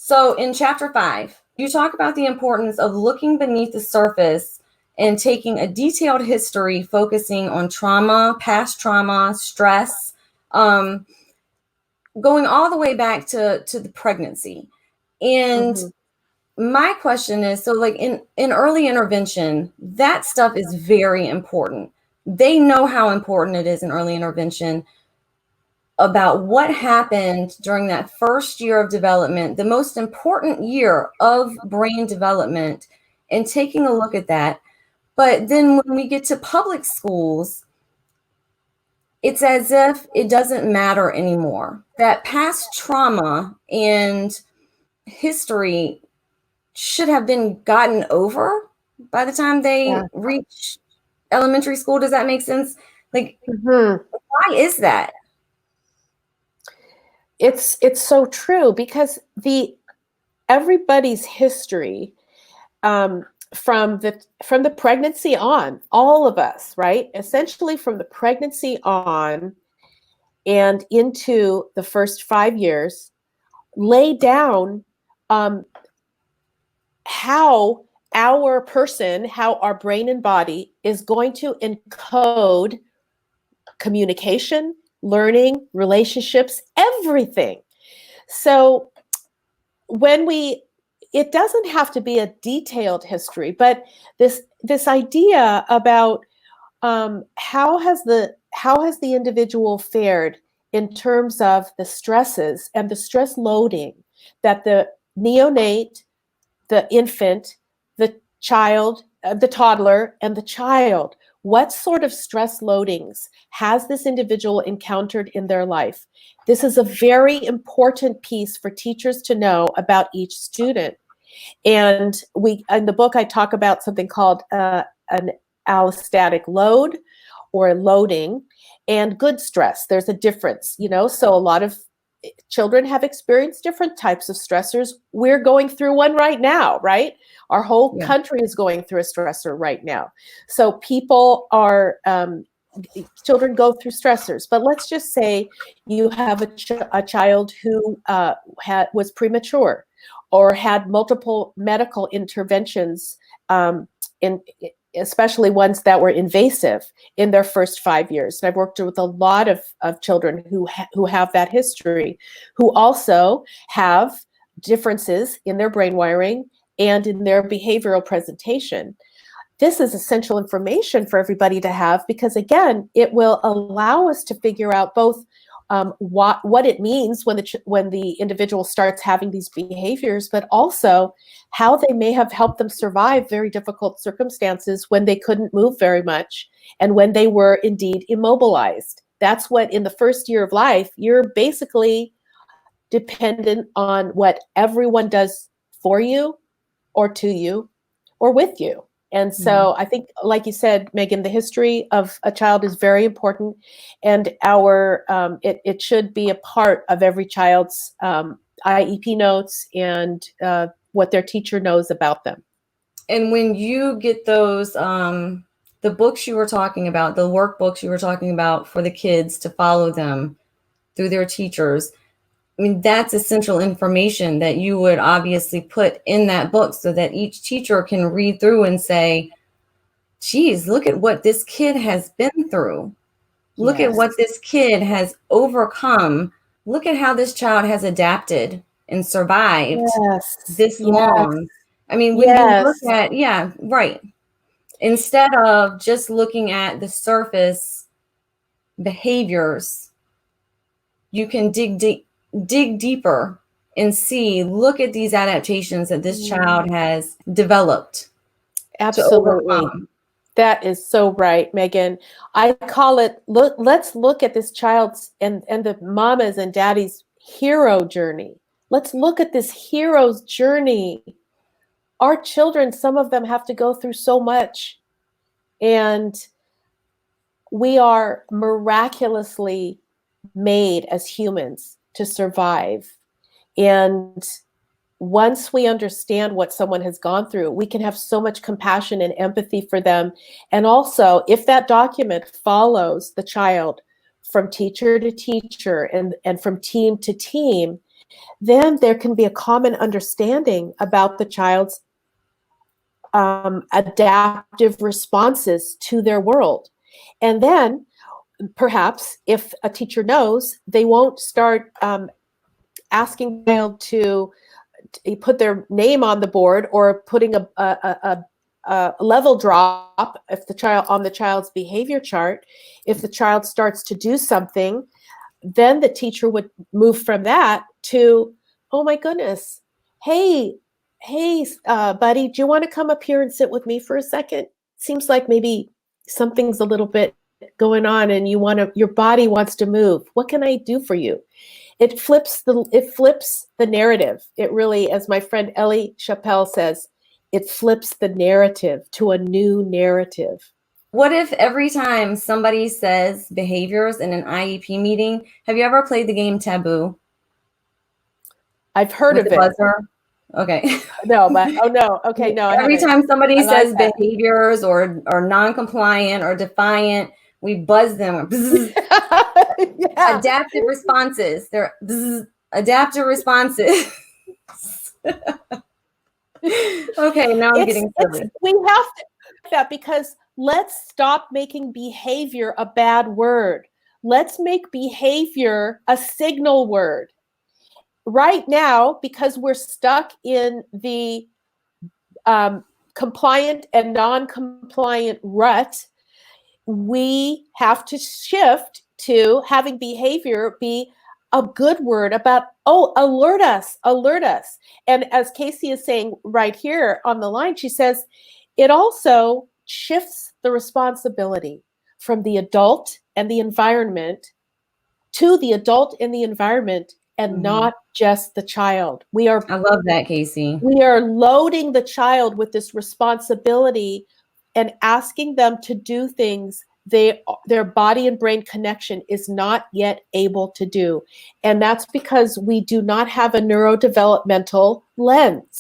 So in chapter 5, you talk about the importance of looking beneath the surface and taking a detailed history, focusing on trauma, past trauma, stress, um, going all the way back to the pregnancy. And Mm-hmm. my question is, so like in early intervention, that stuff is very important. They know how important it is in early intervention about what happened during that first year of development, the most important year of brain development, and taking a look at that. But then when we get to public schools, it's as if it doesn't matter anymore. That past trauma and history should have been gotten over by the time they Yeah. reach elementary school. Does that make sense? Like, Mm-hmm. why is that? It's so true because the everybody's history, um, from the pregnancy on, all of us, right? Essentially from the pregnancy on and into the first 5 years, lay down um, how our person, how our brain and body is going to encode communication, learning, relationships, everything. So when we, it doesn't have to be a detailed history, but this idea about how has the individual fared in terms of the stresses and the stress loading that the neonate, the infant, the child, the toddler, and the child. What sort of stress loadings has this individual encountered in their life? This is a very important piece for teachers to know about each student. And we, in the book, I talk about something called an allostatic load or loading and good stress. There's a difference, so a lot of children have experienced different types of stressors. We're going through one right now, right? Our whole Yeah. country is going through a stressor right now. So people are, children go through stressors. But let's just say you have a child who was premature or had multiple medical interventions, in especially ones that were invasive in their first 5 years. And I've worked with a lot of children who have that history, who also have differences in their brain wiring and in their behavioral presentation. This is essential information for everybody to have because, again, it will allow us to figure out both what it means when the individual starts having these behaviors, but also how they may have helped them survive very difficult circumstances when they couldn't move very much and when they were indeed immobilized. That's what, in the first year of life, you're basically dependent on what everyone does for you or to you or with you. And so I think, like you said, Megan, the history of a child is very important, and it should be a part of every child's IEP notes and what their teacher knows about them. And when you get those, the books you were talking about, the workbooks you were talking about for the kids to follow them through their teachers, I mean, that's essential information that you would obviously put in that book so that each teacher can read through and say, geez, look at what this kid has been through. Look at what this kid has overcome. Look at how this child has adapted and survived this long. I mean, when you look at, yeah, right. Instead of just looking at the surface behaviors, you can dig deeper and see, look at these adaptations that this child has developed. Absolutely. That is so right, Megan. I call it, let's look at this child's and the mama's and daddy's hero journey. Let's look at this hero's journey. Our children, some of them have to go through so much. And we are miraculously made as humans to survive. And once we understand what someone has gone through, we can have so much compassion and empathy for them. And also, if that document follows the child from teacher to teacher and from team to team, then there can be a common understanding about the child's adaptive responses to their world. And then perhaps if a teacher knows, they won't start asking the child to put their name on the board or putting a level drop if the child on the child's behavior chart. If the child starts to do something, then the teacher would move from that to, oh my goodness, hey, buddy, do you want to come up here and sit with me for a second? Seems like maybe something's a little bit going on and your body wants to move. What can I do for you? It flips the narrative. It really, as my friend Ellie Chappelle says, it flips the narrative to a new narrative. What if every time somebody says behaviors in an IEP meeting, have you ever played the game Taboo? I've heard With of the it. Buzzer? Okay. No, but oh no. Okay, no. Every time somebody says that. behaviors or non-compliant or defiant, we buzz them. Yeah. Adaptive responses. They're adaptive responses. Okay, now I'm getting silly. We have to do that because let's stop making behavior a bad word. Let's make behavior a signal word. Right now, because we're stuck in the compliant and non-compliant rut, we have to shift to having behavior be a good word about, oh, alert us. And as Casey is saying right here on the line, she says, it also shifts the responsibility from the adult and the environment to the adult and the environment and not just the child. I love that, Casey. We are loading the child with this responsibility and asking them to do things their body and brain connection is not yet able to do. And that's because we do not have a neurodevelopmental lens.